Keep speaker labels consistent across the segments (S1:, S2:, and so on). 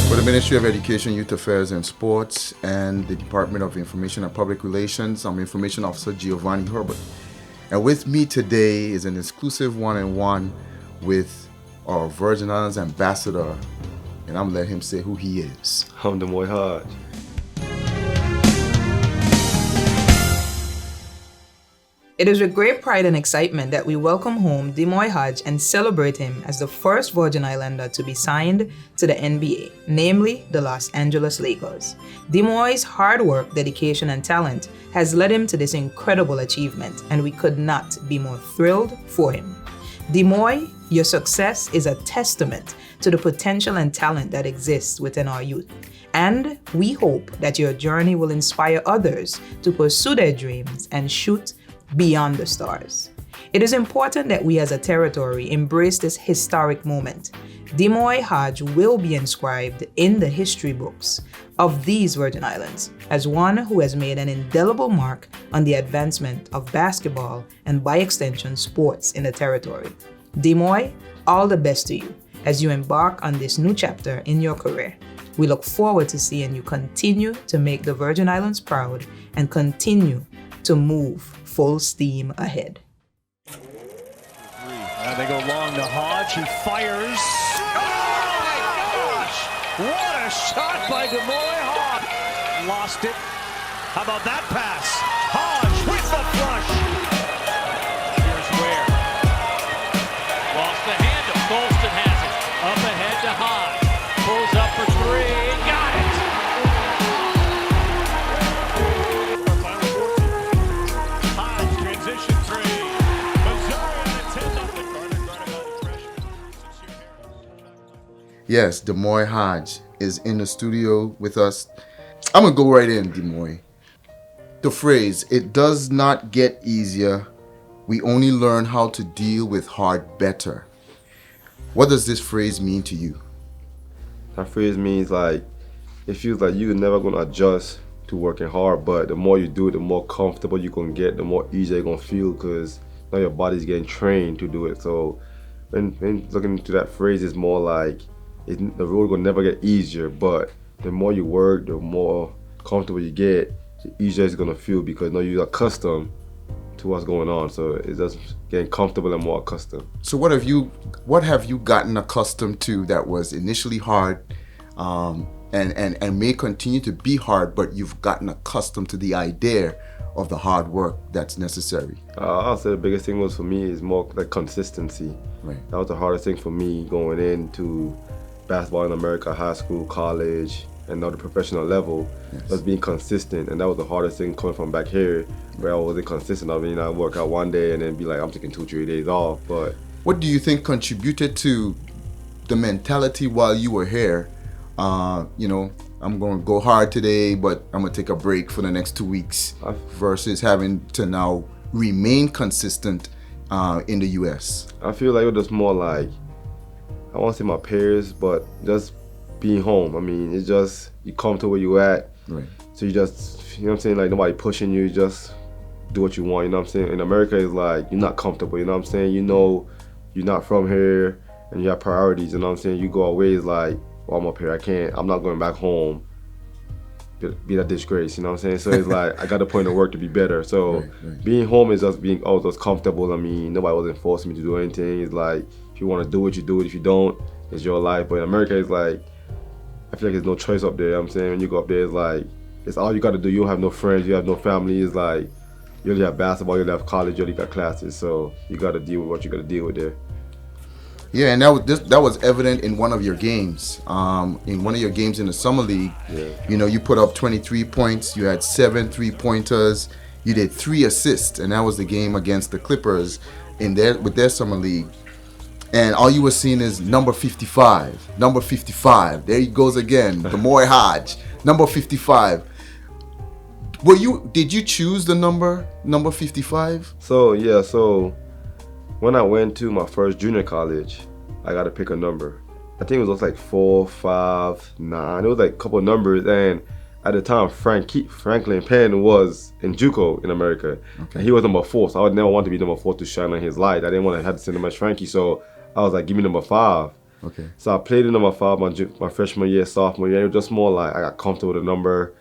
S1: For the Ministry of Education, Youth Affairs and Sports and the Department of Information and Public Relations, I'm Information Officer Giovanni Herbert. And with me today is an exclusive one-on-one with our Virgin Islands ambassador, and I'm letting him say who he is.
S2: I'm the boy Hodge.
S3: It is with great pride and excitement that we welcome home Demoy Hodge and celebrate him as the first Virgin Islander to be signed to the NBA, namely the Los Angeles Lakers. Demoy's hard work, dedication, and talent has led him to this incredible achievement, and we could not be more thrilled for him. Demoy, your success is a testament to the potential and talent that exists within our youth. And we hope that your journey will inspire others to pursue their dreams and shoot beyond the stars. It is important that we as a territory embrace this historic moment. Demoy Hodge will be inscribed in the history books of these Virgin Islands as one who has made an indelible mark on the advancement of basketball and by extension sports in the territory. Demoy, all the best to you as you embark on this new chapter in your career. We look forward to seeing you continue to make the Virgin Islands proud and continue to move full steam ahead.
S4: They go long to Hodge. He fires. Oh my gosh! What a shot by Demoy Hodge. Lost it. How about that pass? Hodge with the flush. Here's Ware. Lost the handle. Golston has it. Up ahead to Hodge. Pulls up for three. Got it. Hodge transition three. Missouri on a 10 up the
S1: Yes, Demoy Hodge is in the studio with us. I'm going to go right in, Demoy. The phrase, it does not get easier. We only learn how to deal with hard better. What does this phrase mean to you?
S2: That phrase means like, it feels like you're never going to adjust to working hard, but the more you do it, the more comfortable you're going to get, the more easier you're going to feel because now your body's getting trained to do it. So when looking into that phrase, it's more like the road will never get easier, but the more you work, the more comfortable you get, the easier it's going to feel because now you're accustomed to what's going on. So it's just getting comfortable and more accustomed.
S1: So what have you gotten accustomed to that was initially hard and may continue to be hard, but you've gotten accustomed to the idea of the hard work that's necessary?
S2: I'll say the biggest thing was for me is more like consistency.
S1: Right.
S2: That was the hardest thing for me going into basketball in America, high school, college, and now the professional level.
S1: Yes.
S2: Just being consistent, and that was the hardest thing coming from back here, where I wasn't consistent. I mean, I work out one day and then be like, I'm taking 2-3 days off. But
S1: what do you think contributed to the mentality while you were here? I'm going to go hard today, but I'm going to take a break for the next 2 weeks, versus having to now remain consistent in the U.S.
S2: I feel like it was just more like, I won't say my peers, but just being home. I mean, it's just, you come to where you at.
S1: Right.
S2: So you just, you know what I'm saying, like nobody pushing you, you just do what you want, you know what I'm saying? In America, it's like, you're not comfortable, you know what I'm saying? You know, you're not from here and you have priorities, you know what I'm saying? You go away, it's like, well, I'm up here, I'm not going back home, be that disgrace, you know what I'm saying? So it's like, I got to put in the work to be better. So
S1: right.
S2: Being home is just being just comfortable. I mean, nobody wasn't forcing me to do anything. It's like, if you want to do it, you do it. If you don't, it's your life. But in America, it's like, I feel like there's no choice up there, you know what I'm saying? When you go up there, it's like, it's all you got to do. You don't have no friends, you have no family. It's like, you only have basketball, you only have college, you only got classes. So you got to deal with what you got to deal with there.
S1: Yeah, and that was evident in one of your games. In one of your games in the summer league, you put up 23 points. You had 7 3-pointers. You did 3 assists, and that was the game against the Clippers with their summer league. And all you were seeing is number 55. Number 55. There he goes again. Demoy Hodge. Number 55. Did you choose the number 55?
S2: So when I went to my first junior college, I got to pick a number. I think it was like 4, 5, 9. It was like a couple of numbers, and at the time, Franklin Penn was in JUCO in America.
S1: Okay.
S2: And he was number 4, so I would never want to be number 4 to shine on his light. I didn't want to have to send him as Frankie, so I was like, give me number 5.
S1: Okay.
S2: So I played in number 5 my freshman year, sophomore year. It was just more like I got comfortable with the number.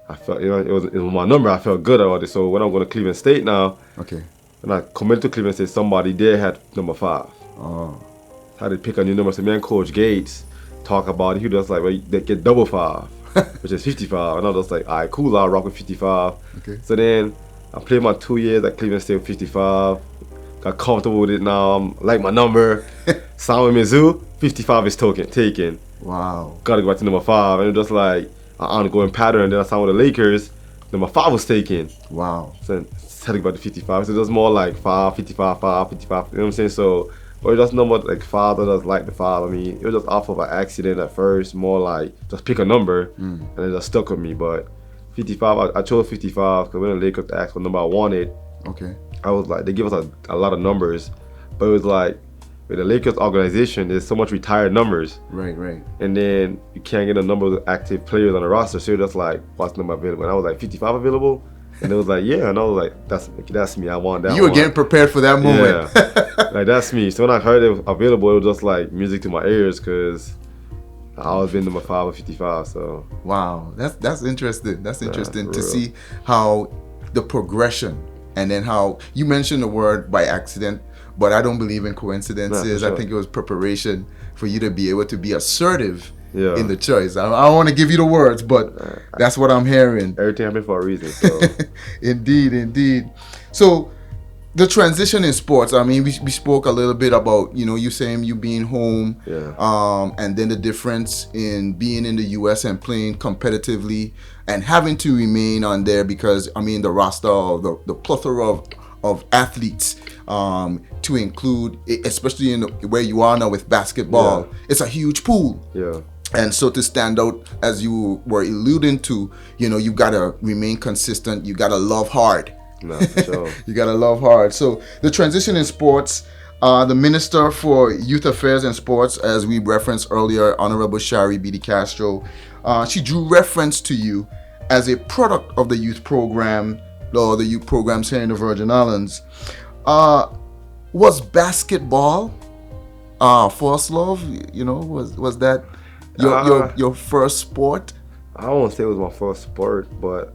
S2: I felt, it was my number. I felt good about it. So when I'm going to Cleveland State now,
S1: Okay.
S2: when I committed to Cleveland State, somebody there had number 5.
S1: Oh.
S2: I had to pick a new number. So me and Coach Gates talk about it. He was like, well, they get double 5, which is 55. And I was like, all right, cool, I'll rock with 55.
S1: Okay.
S2: So then I played my 2 years at Cleveland State with 55. Got comfortable with it now. I'm like my number. Signed with Mizzou, 55 is taken.
S1: Wow.
S2: Gotta go back to number 5. And it was just like an ongoing pattern. Then I signed with the Lakers. Number 5 was taken.
S1: Wow.
S2: So then had to go back to 55. So it was more like 5, 55, 5, 55. You know what I'm saying? So, or just number like 5 that was like the 5. I mean, it was just off of an accident at first. More like just pick a number and it just stuck with me. But 55, I chose 55 because when the Lakers asked what number I wanted,
S1: Okay.
S2: I was like, they give us a lot of numbers, but it was like, with the Lakers organization, there's so much retired numbers,
S1: Right.
S2: and then you can't get a number of active players on the roster, so you're just like, what's number available? And I was like, 55 available? And it was like, yeah, and I was like, that's me, I want that
S1: You were
S2: one.
S1: getting prepared for that moment.
S2: Yeah, like that's me. So when I heard it was available, it was just like music to my ears, because I always been number 5 or 55, so.
S1: Wow, that's interesting. That's interesting
S2: for
S1: to
S2: real.
S1: see how the progression, and then how you mentioned the word by accident, but I don't believe in coincidences.
S2: Nah, for sure.
S1: I think it was preparation for you to be able to be assertive
S2: Yeah.
S1: in the choice. I don't want to give you the words, but that's what I'm hearing.
S2: Everything happened for a reason, so.
S1: Indeed. So the transition in sports, I mean, we spoke a little bit about, you saying you being home,
S2: Yeah.
S1: and then the difference in being in the US and playing competitively and having to remain on there because, I mean, the roster of the plethora of athletes, to include, especially in where you are now with basketball,
S2: Yeah.
S1: it's a huge pool.
S2: Yeah.
S1: And so to stand out, as you were alluding to, you gotta remain consistent. You gotta love hard.
S2: No, for sure.
S1: You gotta love hard. So the transition in sports, the Minister for Youth Affairs and Sports, as we referenced earlier, Honorable Shari B.D. Castro, she drew reference to you as a product of the youth program, or the youth programs here in the Virgin Islands. Was basketball first love? Was that your first sport?
S2: I don't want to say it was my first sport, but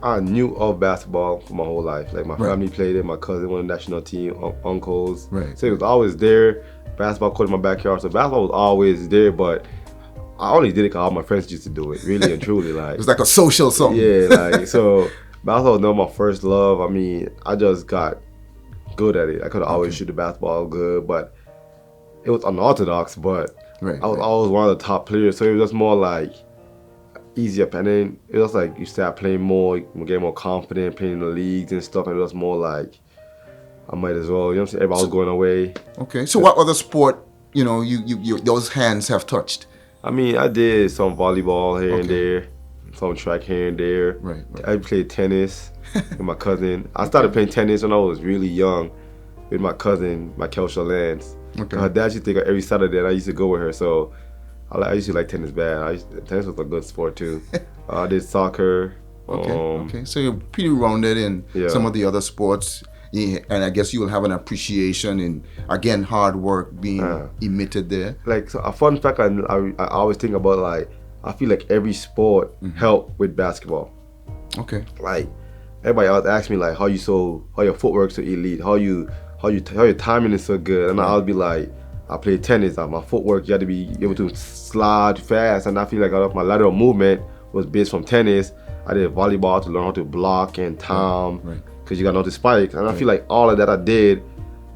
S2: I knew of basketball for my whole life. Like my family played it, my cousin won the national team, uncles.
S1: Right.
S2: So it was always there. Basketball court in my backyard. So basketball was always there, but I only did it because all my friends used to do it, really and truly. Like
S1: It was like a social something.
S2: yeah, like so basketball was not my first love. I mean, I just got good at it. I could always shoot the basketball good, but it was unorthodox, but
S1: Right,
S2: I was
S1: right.
S2: always one of the top players, so it was just more like easier. And then it was like you start playing more, you get more confident, playing in the leagues and stuff, and it was more like I might as well, you know what I'm saying? Everybody was going away.
S1: Okay. So what other sport, you those hands have touched?
S2: I mean, I did some volleyball here and
S1: Okay.
S2: there, some track here and there.
S1: Right.
S2: I played tennis with my cousin. I started playing tennis when I was really young with my cousin, my Kelsha Lance.
S1: Okay.
S2: Her dad used to take her every Saturday, and I used to go with her. So I used to like tennis bad. Tennis was a good sport too. I did soccer.
S1: Okay. So you're pretty rounded in
S2: Yeah.
S1: some of the other sports. Yeah, and I guess you will have an appreciation in, again, hard work being emitted there.
S2: Like so a fun fact I always think about, like I feel like every sport help with basketball.
S1: Okay.
S2: Like everybody else asks me like how your footwork's so elite, how your timing is so good, and I'll be like, I play tennis, my footwork, you have to be able to slide fast, and I feel like my lateral movement was based from tennis. I did volleyball to learn how to block and time,
S1: Right.
S2: because you got to know the spike, and I feel like all of that I did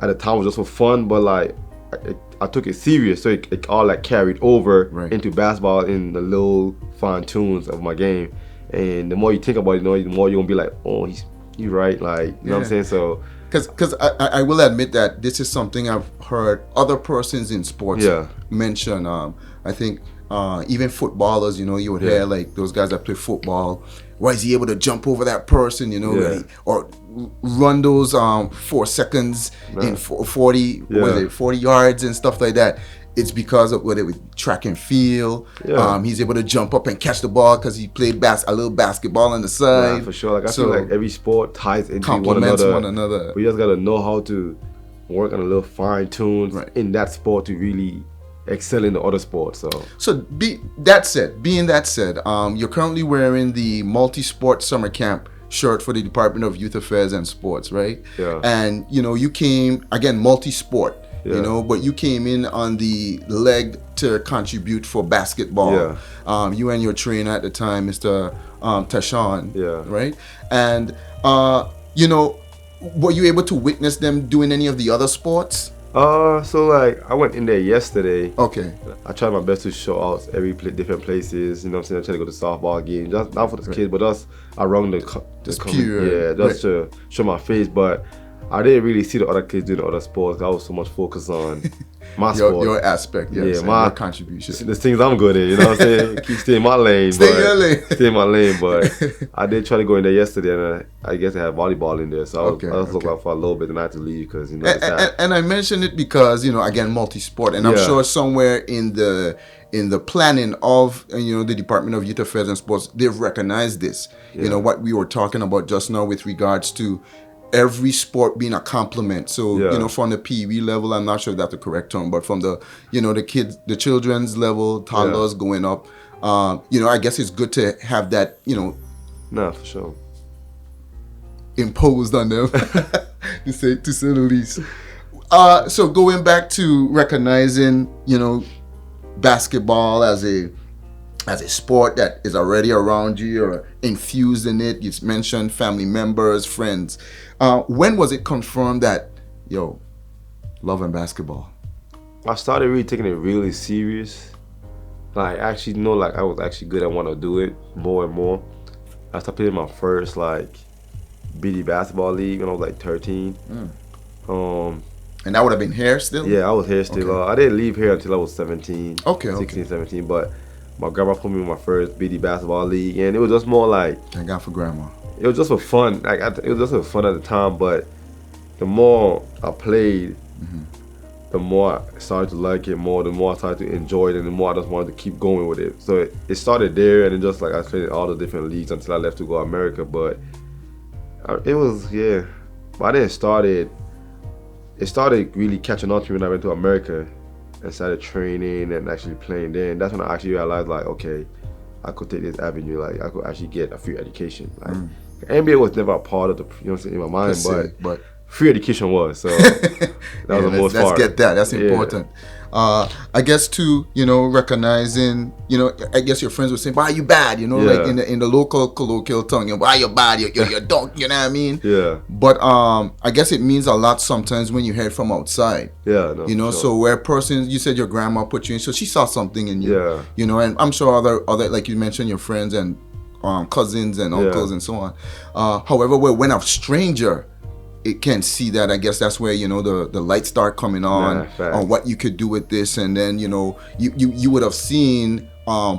S2: at the time was just for fun, but like I took it serious, so it all like carried over
S1: Right.
S2: into basketball in the little fine tunes of my game. And the more you think about it, the more you're gonna be like, oh, he's right, like you know what I'm saying. So
S1: Because I will admit that this is something I've heard other persons in sports mention. I think even footballers, you would hear like those guys that play football. Why is he able to jump over that person, or run those 4 seconds in 40 40 yards and stuff like that? It's because of whether with track and field. He's able to jump up and catch the ball because he played a little basketball on the side.
S2: for sure, like I feel like every sport ties into
S1: complements
S2: one
S1: one another.
S2: We just gotta know how to work on a little fine tunes
S1: Right.
S2: in that sport to really excel in the other sports. So
S1: being that said, you're currently wearing the multi-sport summer camp shirt for the Department of Youth Affairs and Sports, right?
S2: Yeah.
S1: And you came again multi-sport,
S2: Yeah.
S1: but you came in on the leg to contribute for basketball.
S2: Yeah.
S1: You and your trainer at the time, Mr. Tashawn.
S2: Yeah.
S1: Right. And were you able to witness them doing any of the other sports?
S2: so like I went in there yesterday.
S1: Okay.
S2: I tried my best to show out different places. You know what I'm saying? I tried to go to softball games, just not for the kids, but us around
S1: period.
S2: yeah, just to show my face. But I didn't really see the other kids doing the other sports. I was so much focused on my sport.
S1: Your aspect, yes, and
S2: my
S1: your contribution.
S2: The things I'm good in, you know what I'm saying? Keep stay in my lane.
S1: Stay in your lane.
S2: Stay in my lane, but I did try to go in there yesterday, and I guess they had volleyball in there, so I was looking out for a little bit, and I had to leave because
S1: and I mentioned it because again multi-sport, and I'm sure somewhere in the planning of the Department of Youth Affairs and Sports, they've recognized this. What we were talking about just now with regards to every sport being a complement. So from the PE level, I'm not sure if that's the correct term, but from the the children's level, toddlers going up, I guess it's good to have that
S2: Nah, for sure.
S1: imposed on them, to say the least. So going back to recognizing basketball as a sport that is already around you or infused in it. You mentioned family members, friends. When was it confirmed that, loving basketball?
S2: I started really taking it really serious. Like, actually know, like, I was actually good at wanting to do it more and more. I started playing my first, like, BD basketball league when I was, like, 13.
S1: And that would have been here still?
S2: Yeah, I was here still.
S1: Okay.
S2: I didn't leave here until I was 17.
S1: Okay,
S2: 16, 17, but my grandma put me in my first BD basketball league, and it was just more like...
S1: Thank God for grandma.
S2: It was just for fun. Like, it was just for fun at the time, but the more I played, the more I started to like it more, the more I started to enjoy it, and the more I just wanted to keep going with it. So it started there, and then just like I played in all the different leagues until I left to go to America. But it was, but I didn't start it. It started really catching on to me when I went to America and started training and actually playing there. And that's when I actually realized, like, okay, I could take this avenue. Like, I could actually get a free education. Like, NBA was never a part of the, in my mind, but free education was. So that was the most part.
S1: Let's get that. That's important. I guess too, recognizing, I guess your friends would say, "Why you bad?" Like in the local colloquial tongue, "Why you bad? You're dunk." You know what I mean?
S2: Yeah.
S1: But I guess it means a lot sometimes when you hear it from outside.
S2: Yeah. No,
S1: so
S2: sure.
S1: where person, you said your grandma put you in, so she saw something in you.
S2: Yeah.
S1: And I'm sure other like you mentioned, your friends and cousins and uncles and so on. However, when a stranger, it can see that, I guess that's where the lights start coming on what you could do with this, and then you would have seen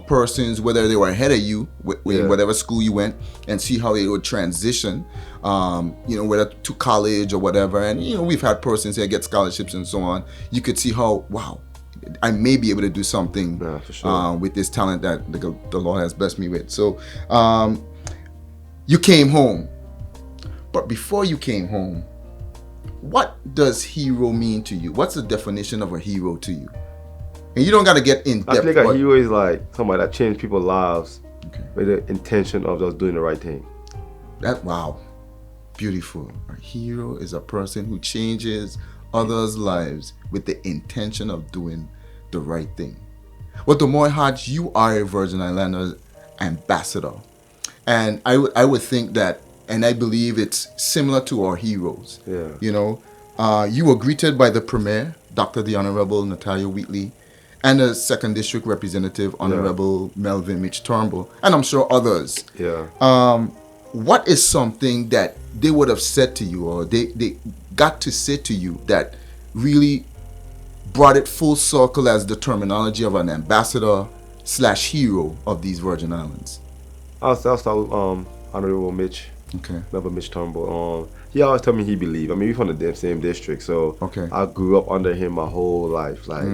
S1: persons, whether they were ahead of you with whatever school you went, and see how they would transition, whether to college or whatever. And we've had persons here get scholarships and so on. You could see how, wow, I may be able to do something
S2: for sure.
S1: with this talent that the Lord has blessed me with. So you came home. But before you came home, what does hero mean to you? What's the definition of a hero to you? And you don't got to get in depth.
S2: I think a hero is like somebody that changed people's lives with the intention of just doing the right thing.
S1: Wow, beautiful. A hero is a person who changes others' lives with the intention of doing the right thing. Well, Demoy Hodge, you are a Virgin Islanders ambassador, and I would think that. And I believe it's similar to our heroes.
S2: Yeah.
S1: You were greeted by the Premier, Dr. the Honorable Natalia Wheatley, and the 2nd District Representative, Honorable Melvin Mitch Turnbull, and I'm sure others.
S2: Yeah.
S1: What is something that they would have said to you, or they got to say to you, that really brought it full circle as the terminology of an ambassador / hero of these Virgin Islands?
S2: I'll start with Honorable Mitch.
S1: Okay.
S2: Melvin Mitch Turnbull. He always told me he believed. I mean, we from the same district, so I grew up under him my whole life. Like,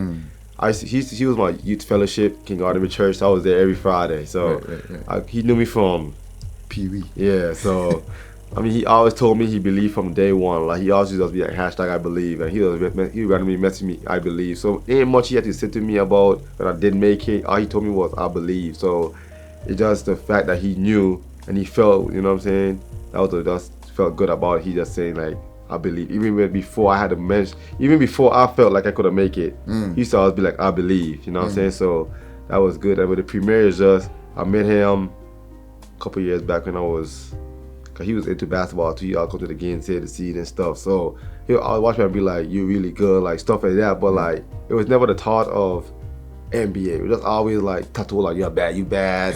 S2: he was my youth fellowship, King Artemis Church. So I was there every Friday. So he knew me from
S1: Pee Wee.
S2: Yeah. So I mean, he always told me he believed from day one. Like, he always used to be like, #I believe. And he randomly messaged me, I believe. So ain't much he had to say to me about that I didn't make it. All he told me was, I believe. So it's just the fact that he knew and he felt, you know what I'm saying? That felt good about it. He just saying, like, I believe. Even before I had to mention, even before I felt like I couldn't make it, he used to always be like, I believe. You know what I'm saying? So that was good. And with the premiere, is just, I met him a couple years back when he was into basketball too. I'll go to the games here to see it and stuff. So he'll always watch me and be like, "You're really good," like stuff like that. But like, it was never the thought of NBA. It was just always like tattoo, like, "You're bad, you bad."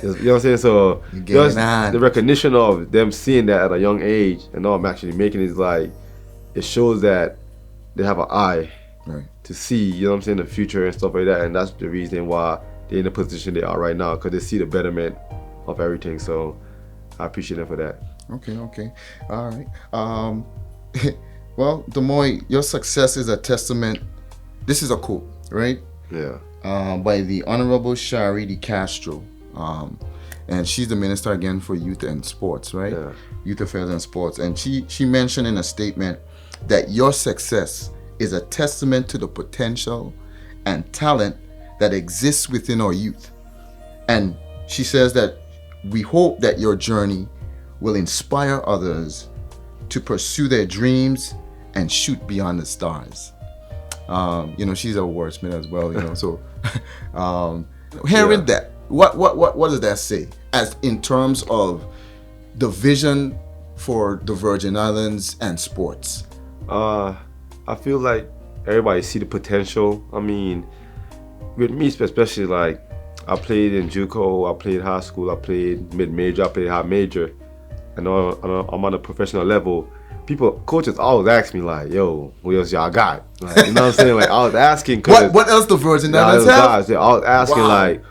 S2: You know what I'm saying? So just the recognition of them seeing that at a young age and now I'm actually making it is like, it shows that they have an eye to see, you know what I'm saying, the future and stuff like that. And that's the reason why they're in the position they are right now, because they see the betterment of everything. So I appreciate them for that.
S1: Okay. All right. Well, Demoy, your success is a testament. This is a quote, right?
S2: Yeah.
S1: By the Honorable Shari Di Castro. And she's the Minister again for Youth and Sports, right?
S2: Yeah.
S1: Youth Affairs and Sports. And she mentioned in a statement that your success is a testament to the potential and talent that exists within our youth. And she says that we hope that your journey will inspire others to pursue their dreams and shoot beyond the stars. She's a wordsmith as well, So, hearing that, what does that say as in terms of the vision for the Virgin Islands and sports?
S2: I feel like everybody see the potential. I mean, with me especially, like, I played in JUCO, I played high school, I played mid-major, I played high major, and I'm on a professional level. Coaches always ask me like, "Yo, what else y'all got?" Like, you know what I'm saying? Like, I was asking, cause
S1: what else the Virgin Islands have?
S2: Guys, I was asking like,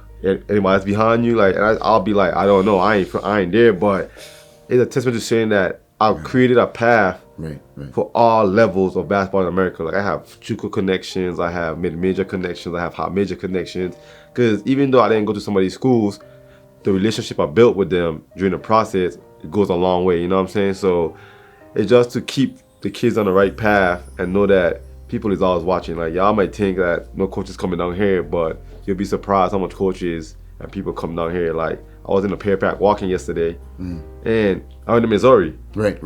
S2: anybody's behind you? Like, and I'll be like, I don't know, I ain't there, but it's a testament to saying that I've created a path for all levels of basketball in America. Like, I have JUCO connections, I have mid-major connections, I have high major connections. Because even though I didn't go to some of these schools, the relationship I built with them during the process, it goes a long way, you know what I'm saying? So it's just to keep the kids on the right path and know that people is always watching. Like, y'all might think that no coach is coming down here, but you'll be surprised how much coaches and people come down here. Like, I was in a Pear Pack walking yesterday, and I went to Missouri.
S1: Right.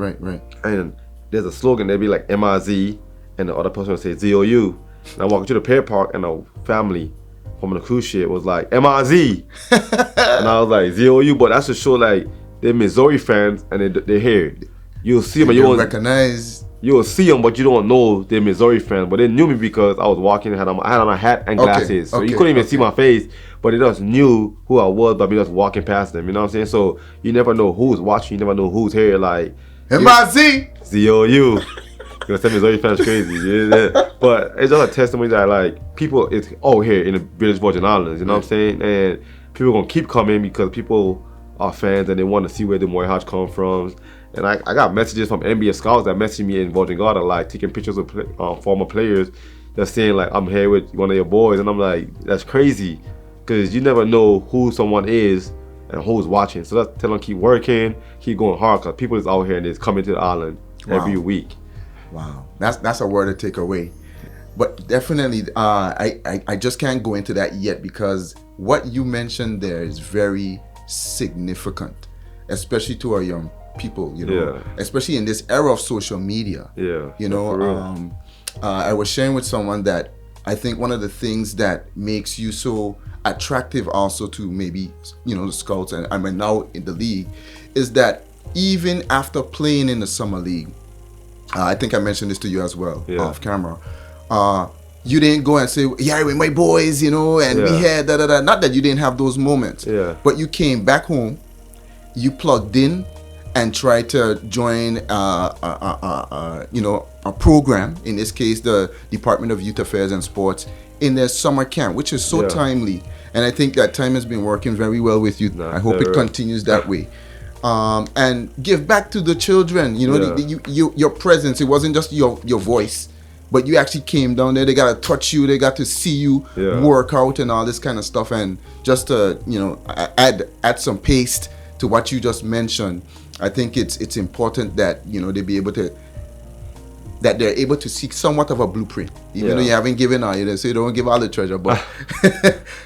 S2: And there's a slogan, they'd be like MIZ, and the other person would say ZOU. And I walked to the Pear Park, and a family from the cruise ship was like, MIZ. And I was like, ZOU, but that's to show, like, they're Missouri fans, and they're here. You'll see them, but you won't recognize. You'll see them, but you don't know they're Missouri fans. But they knew me because I was walking, I had on a hat and glasses. So you couldn't even see my face, but they just knew who I was by me just walking past them. You know what I'm saying? So you never know who's watching, you never know who's here. Like,
S1: MIZ!
S2: ZOU. Because some Missouri fans crazy. Yeah. But it's just a testimony that, like, people, it's all here in the British Virgin Islands. You know what I'm saying? And people are going to keep coming because people are fans and they want to see where the Demoy Hodge come from. And I got messages from NBA scouts that messaged me in Virgin Garden, like, taking pictures of former players that's saying, like, I'm here with one of your boys. And I'm like, that's crazy. Because you never know who someone is and who's watching. So let's tell them keep working, keep going hard, because people is out here and is coming to the island every week.
S1: Wow. That's a word to take away. But definitely, I just can't go into that yet, because what you mentioned there is very significant, especially to our young people, especially in this era of social media. I was sharing with someone that I think one of the things that makes you so attractive also to maybe, the scouts and I'm now in the league, is that even after playing in the summer league, I think I mentioned this to you as well, off camera, you didn't go and say, yeah, with my boys, and we had da-da-da. Not that you didn't have those moments, but you came back home, you plugged in, and try to join a program, in this case the Department of Youth Affairs and Sports, in their summer camp, which is so timely. And I think that time has been working very well with you. I hope it continues that way. And give back to the children, your presence. It wasn't just your voice, but you actually came down there. They got to touch you. They got to see you work out and all this kind of stuff. And just to, add some paste to what you just mentioned. I think it's important that they be able to, that they're able to see somewhat of a blueprint, even though you haven't given out, so you don't give all the treasure, but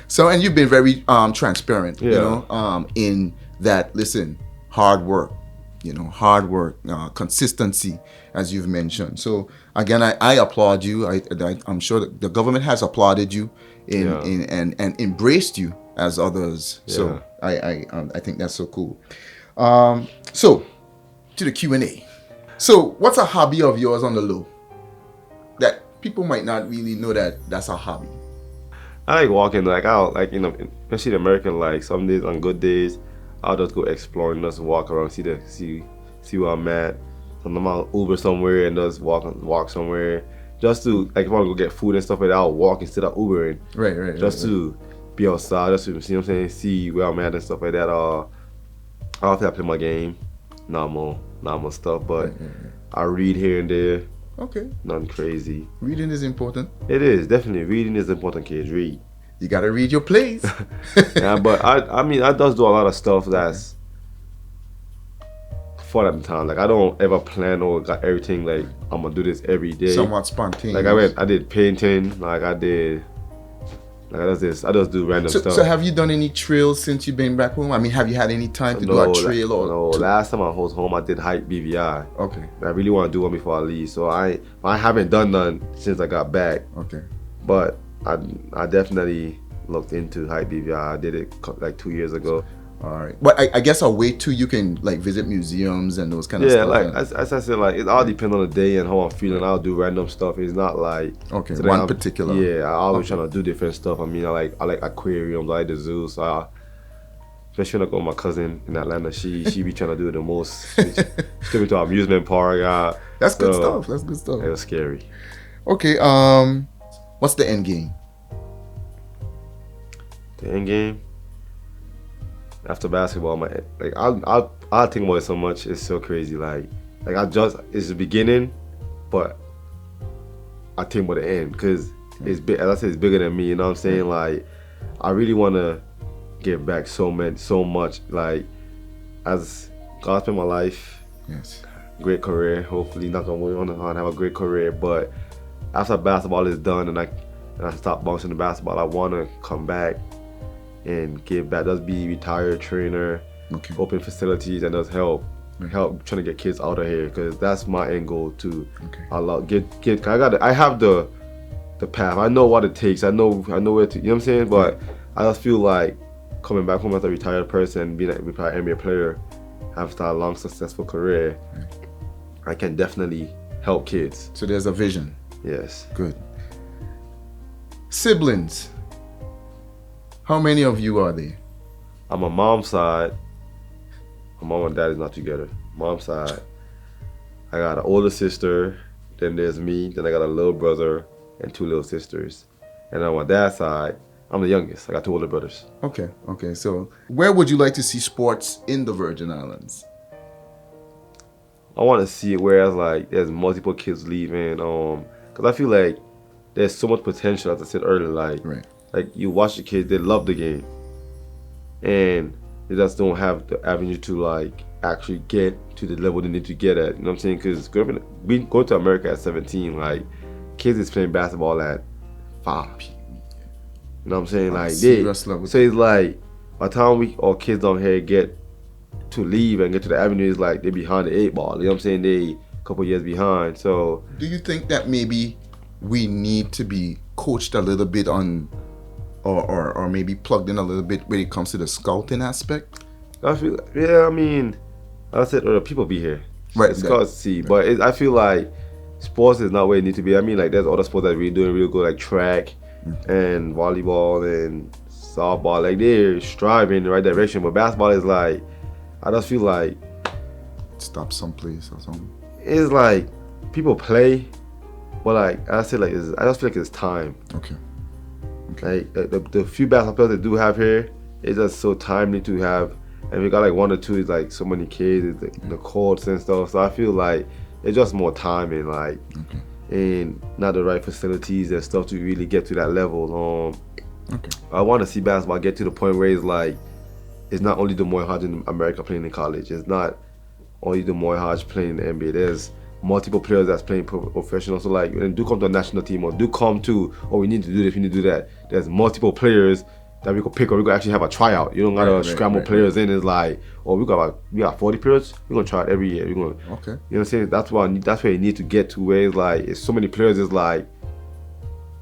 S1: so, and you've been very transparent, in that. Listen, hard work, consistency, as you've mentioned. So again, I applaud you. I'm sure that the government has applauded you and embraced you as others. So I think that's so cool. So to the Q&A. So what's a hobby of yours on the low that people might not really know that's a hobby?
S2: I like walking, like I'll like especially the American, like some days on good days I'll just go exploring, just walk around, see where I'm at. Sometimes I'll Uber somewhere and just walk somewhere. Just to, like, if I want to go get food and stuff like that, I'll walk instead of Ubering.
S1: Right.
S2: Just to be outside, just to see what I'm saying, see where I'm at and stuff like that. I often play my game, normal stuff, but I read here and there.
S1: Okay.
S2: Nothing crazy.
S1: Reading is important.
S2: It is, definitely. Reading is important, kids. Read.
S1: You gotta read your plays.
S2: Yeah, but I mean, I just do a lot of stuff that's for that time. Like, I don't ever plan or got everything, like, I'm gonna do this every day.
S1: Somewhat spontaneous.
S2: Like, I did painting, like, I just do random stuff.
S1: So have you done any trails since you've been back home? I mean, have you had any time to do a trail
S2: No, last time I was home, I did hike BVI.
S1: Okay.
S2: I really want to do one before I leave, so I haven't done none since I got back.
S1: Okay.
S2: But I definitely looked into hike BVI. I did it like 2 years ago.
S1: All right. But I guess a way too, you can like visit museums and those kind of stuff.
S2: Yeah, like as I said, like it all depends on the day and how I'm feeling. I'll do random stuff. It's not like
S1: one particular.
S2: Yeah, I always trying to do different stuff. I mean, I like aquariums, I like the zoo. So especially when I go with my cousin in Atlanta, she be trying to do the most. She took me to an amusement park.
S1: That's good stuff. That's good stuff.
S2: It was scary.
S1: Okay. What's the end game?
S2: The end game. After basketball, I'll think about it so much. It's so crazy. Like it's the beginning, but I think about the end because it's big. As I said, it's bigger than me. You know what I'm saying? Like, I really want to give back so much. Like, as God spent my life, great career. Hopefully, not gonna want to have a great career. But after basketball is done and I stop bouncing the basketball, I want to come back and give back. Just be retired trainer, open facilities, and just help trying to get kids out of here, because that's my end goal too. I have the path. I know what it takes. I know where to. You know what I'm saying? But I just feel like coming back home as a retired person, being an NBA player, have started a long successful career. I can definitely help kids.
S1: So there's a vision.
S2: Yes.
S1: Good. Siblings. How many of you are there?
S2: On my mom's side, my mom and dad is not together. Mom's side, I got an older sister, then there's me, then I got a little brother and 2 little sisters. And on my dad's side, I'm the youngest. I got 2 older brothers.
S1: Okay. So where would you like to see sports in the Virgin Islands?
S2: I want to see it where like there's multiple kids leaving, because I feel like there's so much potential, as I said earlier, like you watch the kids, they love the game, and they just don't have the avenue to like actually get to the level they need to get at. You know what I'm saying? Because going to America at 17, like kids is playing basketball at 5. You know what I'm saying? Like so it's like by the time our kids down here get to leave and get to the avenue, it's like they're behind the 8 ball. You know what I'm saying? They a couple years behind. So
S1: do you think that maybe we need to be coached a little bit on, or maybe plugged in a little bit when it comes to the scouting aspect?
S2: I feel, I mean, I said people be here.
S1: Right.
S2: Scouts see, but I feel like sports is not where it needs to be. I mean, like there's other sports that we're doing real good, like track and volleyball and softball. Like they're striving in the right direction, but basketball is like, I just feel like
S1: stop someplace or something.
S2: It's like people play, but like I said, like I just feel like it's time.
S1: Okay.
S2: Like the few basketball players that do have here, it's just so timely to have, and we got like 1 or 2, it's like so many kids, the courts and stuff. So I feel like it's just more timing, like, and not the right facilities and stuff to really get to that level. I want to see basketball get to the point where it's like, it's not only the Hodge in America playing in college. It's not only the Moy Hodge playing in the NBA. There's multiple players that's playing professional. So like, when they do come to a national team or do come to, oh, we need to do this, we need to do that. There's multiple players that we could pick, or we could actually have a tryout. You don't gotta scramble players in. It's like, oh, we got 40 players. We're gonna try it every year. We're gonna,
S1: Okay.
S2: You know what I'm saying? That's where you need to get to, where it's like, it's so many players. It's like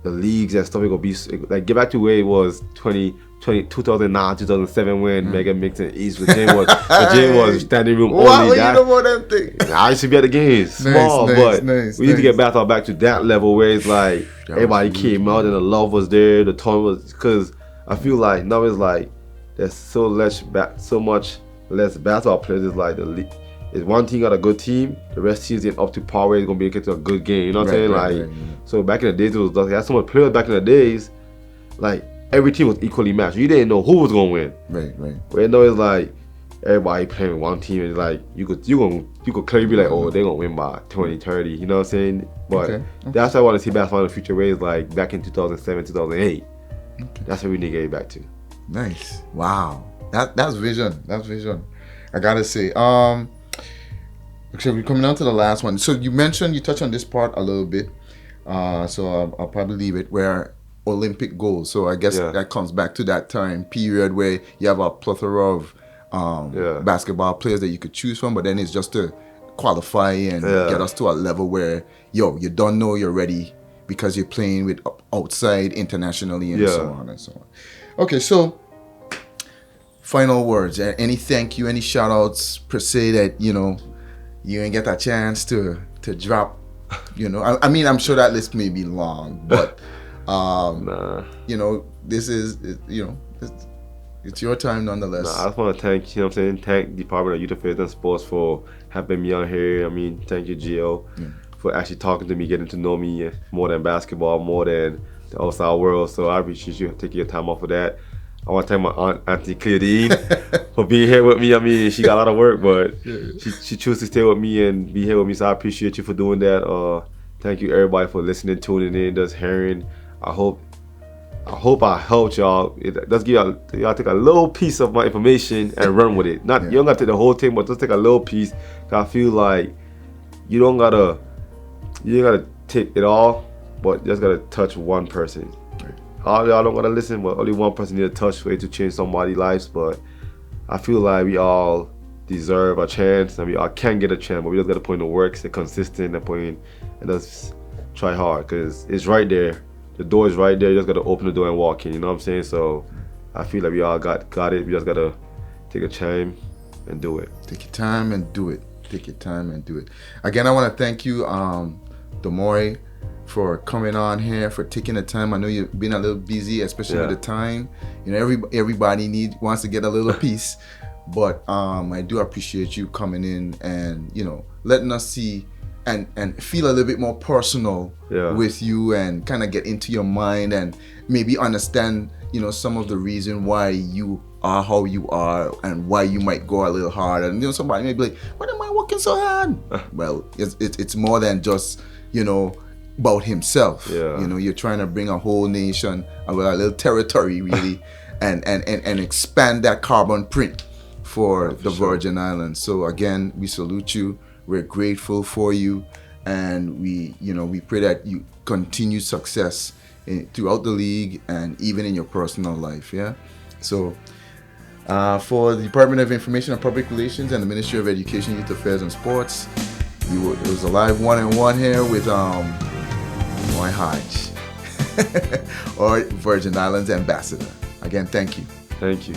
S2: the leagues and stuff. It gonna be like, get back to where it was 2009, 2007 when Mega Mix and East Virginia was standing room only.
S1: What? You know about them things?
S2: I used to be at the games, small, but we need to get back to that level where it's like everybody came out and the love was there, the tone was, because I feel like now it's like there's so much less basketball players. It's like it's one team got a good team, the rest teams get up to par where it's gonna be get to a good game. You know what I'm saying? So back in the days, it was like, had so much players back in the days, like every team was equally matched. You didn't know who was gonna win.
S1: Right.
S2: But now it's like everybody playing with one team. It's like you could clearly be like, oh, they're gonna win by 20, 30. You know what I'm saying? But that's why I want to see basketball in the future ways, like back in 2007, 2008. That's what we need to get back to.
S1: Nice. Wow. That's vision. I gotta say. Actually, we're coming down to the last one. So you touched on this part a little bit. So I'll probably leave it where Olympic goals. So I guess that comes back to that time period where you have a plethora of basketball players that you could choose from, but then it's just to qualify and get us to a level where you don't know you're ready because you're playing with outside internationally and so on and so on. Okay, so final words. Any thank you, any shout outs per se that you ain't get a chance to drop. I mean, I'm sure that list may be long, but this is it's your time nonetheless.
S2: I just want to thank Department of Youth Affairs and Sports for having me on here. I mean, thank you, Gio, for actually talking to me, getting to know me more than basketball, more than the outside world. So I appreciate you taking your time off of that. I want to thank my aunt, Auntie Claudine, for being here with me. I mean, she got a lot of work, but she chose to stay with me and be here with me. So I appreciate you for doing that. Thank you, everybody, for listening, tuning in, just hearing. I hope I helped y'all. Let's give y'all take a little piece of my information and run with it. You don't gotta take the whole thing, but just take a little piece. Cause I feel like you ain't gotta take it all, but you just gotta touch one person. All y'all don't gotta listen, but only one person need to touch for it to change somebody's lives. But I feel like we all deserve a chance, and we all can get a chance, but we just gotta put in the work, stay consistent, and just try hard, cause it's right there. The door is right there. You just gotta open the door and walk in. You know what I'm saying? So I feel like we all got it. We just gotta take a time and do it.
S1: Take your time and do it. Again, I want to thank you, Demoy, for coming on here, for taking the time. I know you've been a little busy, especially with the time. Everybody wants to get a little piece, but I do appreciate you coming in and letting us see and feel a little bit more personal with you, and kind of get into your mind and maybe understand some of the reason why you are how you are and why you might go a little hard. And somebody may be like, why am I working so hard? Well, it's more than just about himself. You're trying to bring a whole nation, a little territory really, and expand that carbon print for the Virgin Islands. So again, we salute you. We're grateful for you, and we pray that you continue success throughout the league and even in your personal life. So for the Department of Information and Public Relations and the Ministry of Education, Youth Affairs and Sports, it was a live one-on-one here with Moy Hodge, or Virgin Islands Ambassador. Again, thank you.
S2: Thank you.